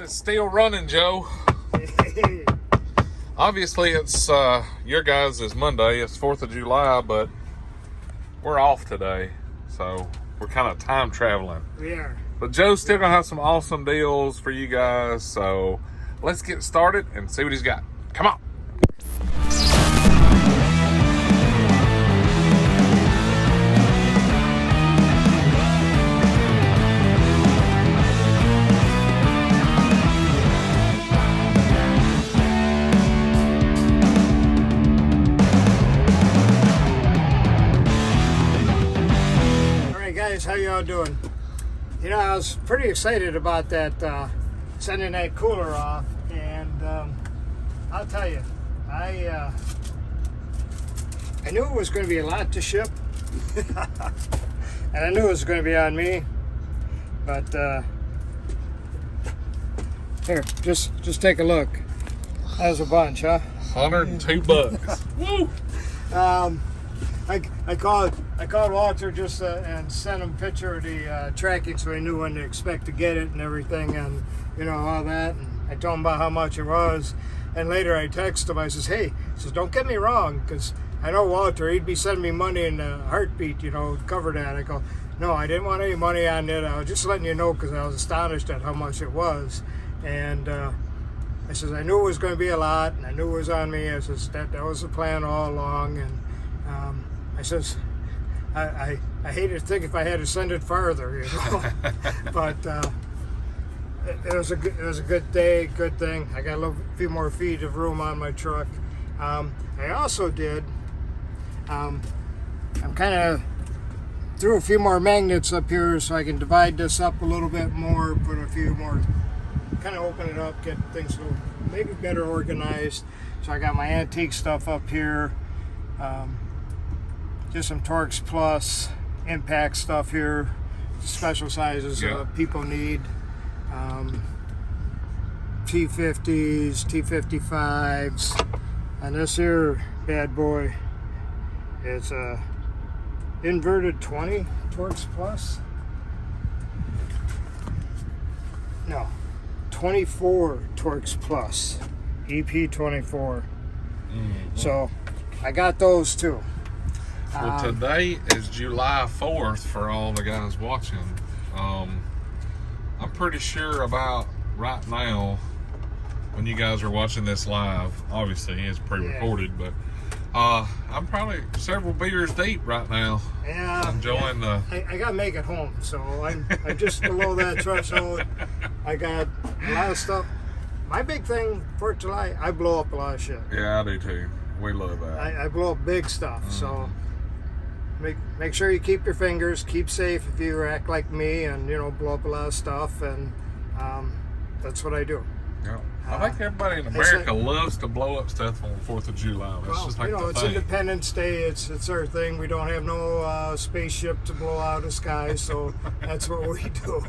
It's still running, Joe. Obviously, it's your guys' is Monday. It's 4th of July, but we're off today, so we're kind of time traveling. We are. But Joe's still gonna have some awesome deals for you guys, so let's get started and see what he's got. Come on. How y'all doing? You know, I was pretty excited about that sending that cooler off, and I'll tell you, I knew it was going to be a lot to ship, and I knew it was going to be on me. But here, just take a look. That was a bunch, huh? $102. Woo! I called Walter just and sent him a picture of the tracking so he knew when to expect to get it and everything, and you know, all that. And I told him about how much it was, and later I texted him. I says, hey, don't get me wrong, because I know Walter, he'd be sending me money in a heartbeat, you know, cover that. I go, no, I didn't want any money on it. I was just letting you know because I was astonished at how much it was. And I says, I knew it was going to be a lot, and I knew it was on me. I says, that was the plan all along. And I says, I hated to think if I had to send it farther, you know. But it was a good day, good thing. I got a few more feet of room on my truck. I also did. I'm kind of threw a few more magnets up here so I can divide this up a little bit more, put a few more, kind of open it up, get things a little maybe better organized. So I got my antique stuff up here. Just some Torx Plus impact stuff here, special sizes people need. T50s, T55s, and this here bad boy, it's a inverted 20 Torx Plus. No, 24 Torx Plus, EP24. So I got those too. Well, today is July 4th for all the guys watching. I'm pretty sure about right now, when you guys are watching this live, obviously it's pre-recorded, but I'm probably several beers deep right now. Yeah, enjoying the. I got to make it home, so I'm just below that threshold. I got a lot of stuff. My big thing, 4th of July, I blow up a lot of shit. Yeah, I do too. We love that. I blow up big stuff, so. Make sure you keep your fingers, keep safe if you act like me and, you know, blow up a lot of stuff, and that's what I do. Yeah. I think everybody in America loves to blow up stuff on the 4th of July. That's just like you know, it's thing. Independence Day, it's our thing. We don't have no spaceship to blow out of the sky, so that's what we do.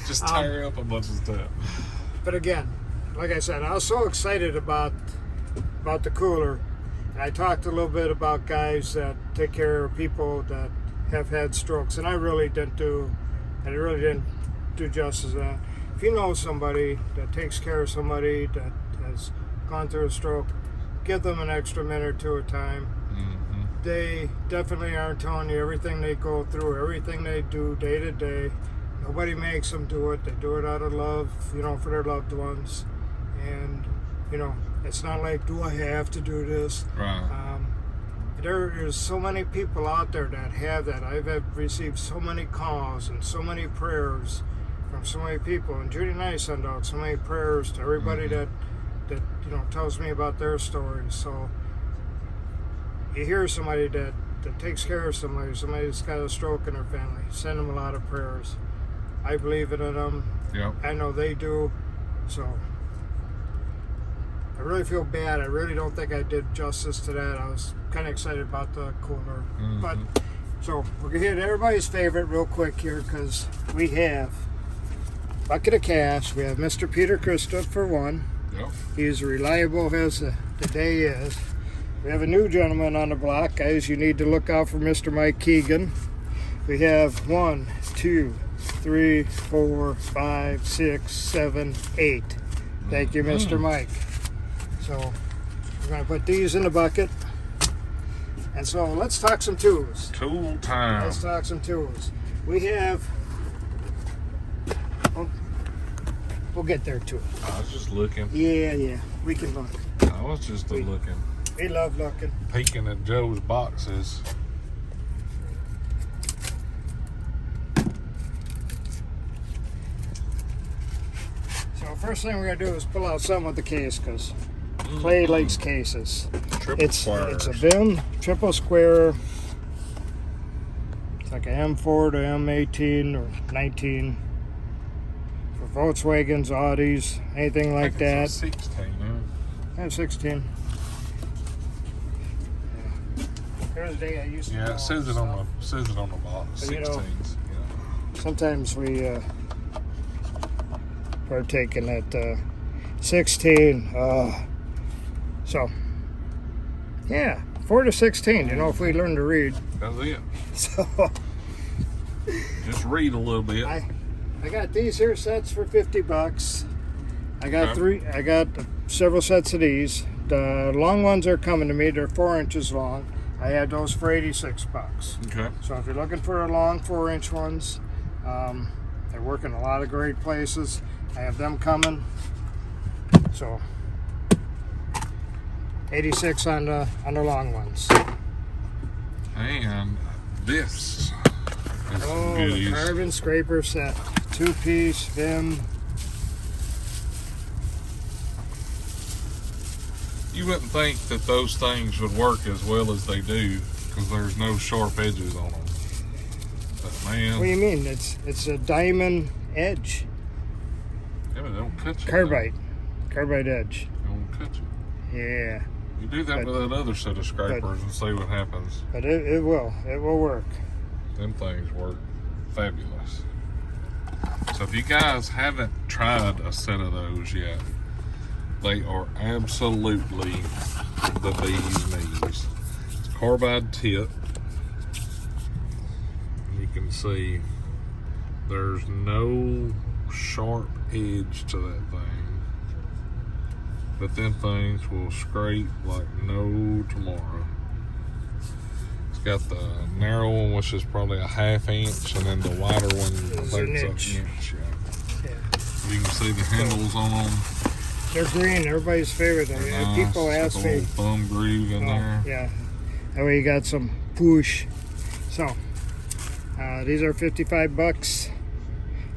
Just tear up a bunch of stuff. But again, like I said, I was so excited about the cooler. I talked a little bit about guys that take care of people that have had strokes, and I really didn't do justice to that. If you know somebody that takes care of somebody that has gone through a stroke, give them an extra minute or two at a time. Mm-hmm. They definitely aren't telling you everything they go through, everything they do day to day. Nobody makes them do it. They do it out of love, you know, for their loved ones. And, you know, it's not like, do I have to do this? Right. There is so many people out there that have that. I've received so many calls and so many prayers from so many people. And Judy and I send out so many prayers to everybody that you know, tells me about their stories. So you hear somebody that takes care of somebody that's got a stroke in their family, send them a lot of prayers. I believe it in them. Yep. I know they do. So I really feel bad. I really don't think I did justice to that. I was kind of excited about the cooler. Mm-hmm. But so we're going to hit everybody's favorite real quick here, because we have bucket of cash. We have Mr. Peter Christoph for one. Yep. He's reliable as the day is. We have a new gentleman on the block. Guys, you need to look out for Mr. Mike Keegan. We have 1, 2, 3, 4, 5, 6, 7, 8. Thank you, Mr. Mike. So we're going to put these in the bucket. And so let's talk some tools. Tool time. Let's talk some tools. We have... We'll get there too. I was just looking. Yeah. We can look. I was just looking. We love looking. Peeking at Joe's boxes. So first thing we're going to do is pull out some of the case because Clay likes cases. Triple squares. It's a VIM triple square. It's like a M4 to M18 or 19 for Volkswagens, Audis, anything like that. It's a 16, huh? 16. Yeah. There was a day I used to. Yeah, it says it on the box. But, 16s. you know, Yeah. sometimes we partake in that 16. So, yeah, 4 to 16. You know, if we learn to read. That's it. So, Just read a little bit. I got these here sets for $50. I got I got several sets of these. The long ones are coming to me. They're 4 inches long. I had those for $86. Okay. So if you're looking for the long 4-inch ones, they work in a lot of great places. I have them coming. So 86 on the long ones. And this is Oh, some the goodies. carbon scraper set, 2-piece VIM. You wouldn't think that those things would work as well as they do because there's no sharp edges on them. But man, What do you mean? It's a diamond edge. yeah, but they don't cut you. Carbide edge. They don't cut you. Yeah, You do that with another set of scrapers and see what happens. but it will work. Them things work fabulous. So if you guys haven't tried a set of those yet, they are absolutely the bee's knees. It's carbide tip. You can see there's no sharp edge to that thing. But them things will scrape like no tomorrow. It's got the narrow one, which is probably a 1/2 inch, and then the wider one, I Is think an it's inch. an inch. Yeah. Yeah. You can see the handles on them. They're green, everybody's favorite. I mean, Nice. people Got ask the me. little thumb groove in there. Yeah, that way you got some push. So, these are $55.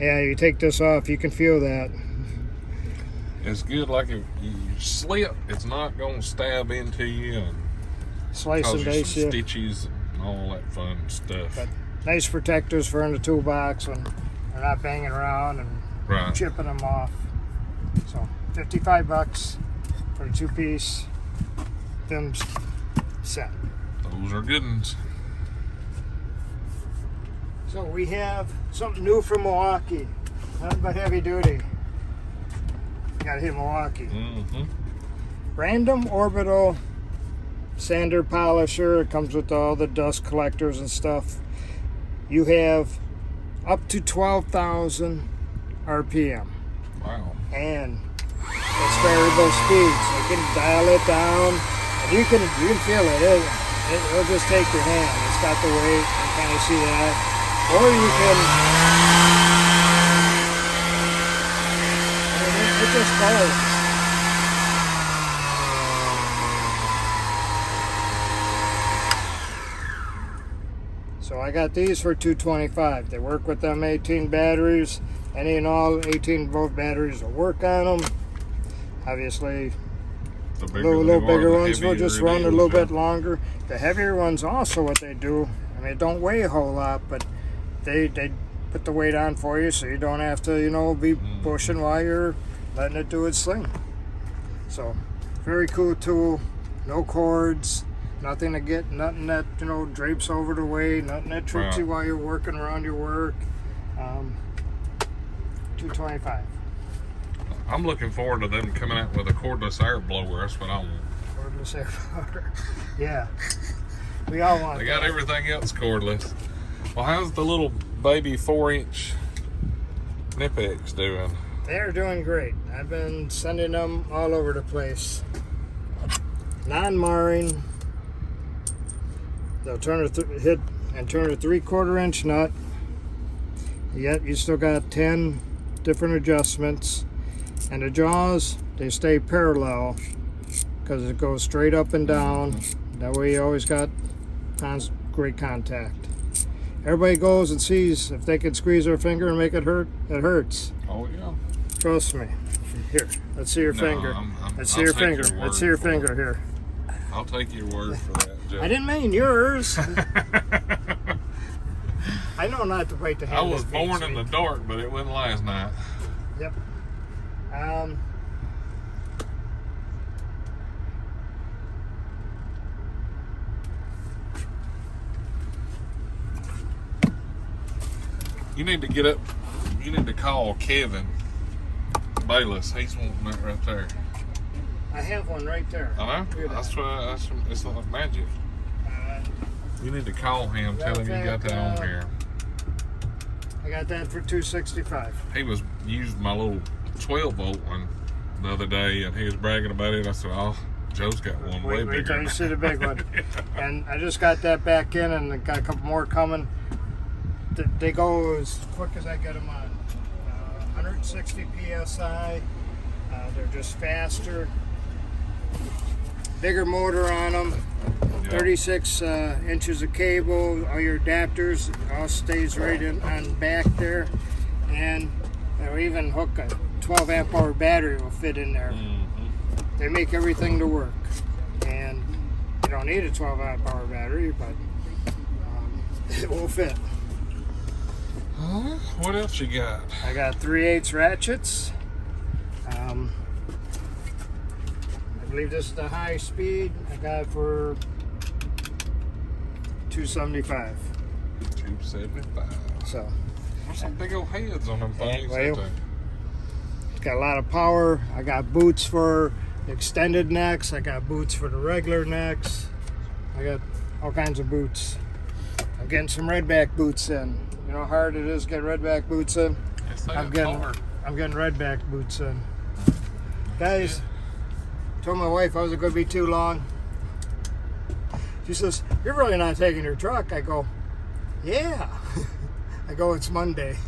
Yeah, you take this off, you can feel that. It's good, like if you slip, it's not going to stab into you and Slice cause and you dice some you. stitches and all that fun stuff. But nice protectors for in the toolbox when they're not banging around and Right. chipping them off. So, $55 for a 2-piece VIM set. Those are good ones. So we have something new from Milwaukee. Nothing but heavy duty. Gotta hit Milwaukee. Mm-hmm. Random Orbital sander polisher. It comes with all the dust collectors and stuff. You have up to 12,000 RPM. Wow. And it's variable speed, so you can dial it down. And you can feel it. It'll just take your hand. It's got the weight. You kind of see that. Or you can. I mean, it just goes. So I got these for $225. They work with them 18 batteries. Any and all 18-volt batteries will work on them. Obviously, The little bigger ones will heavier just it run a is, little yeah. bit longer. The heavier ones also, what they do, I mean, it don't weigh a whole lot, but they put the weight on for you so you don't have to, be pushing while you're letting it do its thing. So, very cool tool. No cords. Nothing that, drapes over the way. Nothing that trips you while you're working around your work. $225. I'm looking forward to them coming out with a cordless air blower. That's what I want. Cordless air blower. Yeah. We all want They got that. everything else cordless. Well, how's the little baby 4-inch Knipex doing? They're doing great. I've been sending them all over the place. Non-marring. They'll turn hit and turn a 3/4 inch nut. Yet you still got 10 different adjustments. And the jaws, they stay parallel because it goes straight up and down. That way you always got great contact. Everybody goes and sees if they can squeeze their finger and make it hurt, it hurts. Oh yeah. Trust me. Here, let's see your finger. Let's see your finger. Let's see your finger here. I'll take your word for that, Joe. I didn't mean yours. I know not to bite the hand. I was born in the dark, but it wasn't last night. Yep. You need to get up. You need to call Kevin Bayless. He's wanting that right there. I have one right there. I know. That's why. It's like magic. You need to call him. Tell him you got that on here. I got that for $265. He was using my little 12-volt one the other day, and he was bragging about it. I said, "Oh, Joe's got one way bigger." Wait till you see the big one. And I just got that back in, and I got a couple more coming. They go as quick as I get them on. 160 psi. They're just faster. Bigger motor on them. 36 inches of cable. All your adapters all stays right on back there, and they'll even hook a 12 amp hour battery will fit in there. They make everything to work, and you don't need a 12 amp hour battery, but it will fit. What else you got? I got 3/8 ratchets. I believe this is the high speed. I got it for $275. $275. So there's some big old heads on them things. Well, it's got a lot of power. I got boots for extended necks. I got boots for the regular necks. I got all kinds of boots. I'm getting some redback boots in. You know how hard it is to get redback boots in? I'm getting redback boots in. Guys, told my wife I wasn't going to be too long. She says, "You're really not taking your truck." I go, "Yeah." I go, "It's Monday."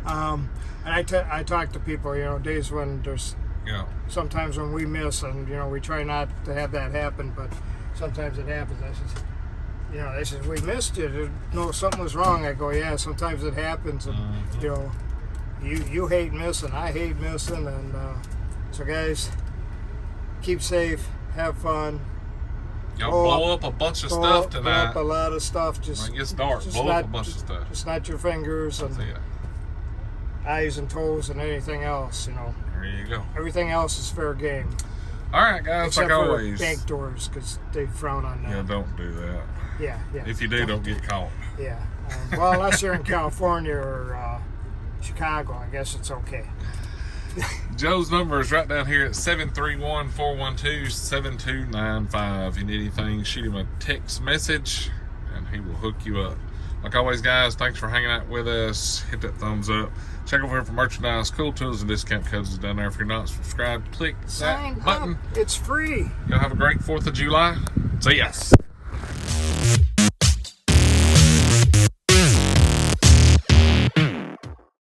And I talk to people, you know, days when there's sometimes when we miss, and you know, we try not to have that happen, but sometimes it happens. I says, you know, they said, "We missed you. No, something was wrong." I go, "Yeah, sometimes it happens." And you know, you hate missing, I hate missing, and so guys, keep safe, have fun. Y'all blow up a bunch of stuff tonight. Blow up a lot of stuff. Just when it gets dark, blow up a bunch of stuff. Just not your fingers and eyes and toes and anything else. You know. There you go. Everything else is fair game. All right, guys. Except like for always. bank doors, because they frown on that. Yeah, don't do that. Yeah. If you do, don't get caught. Yeah. Well, unless you're in California or Chicago, I guess it's okay. Joe's number is right down here at 731-412-7295. If you need anything, shoot him a text message and he will hook you up. Like always, guys, thanks for hanging out with us. Hit that thumbs up. Check over here for merchandise, cool tools, and discount codes is down there. If you're not subscribed, click that button. It's free. Y'all have a great 4th of July. See ya.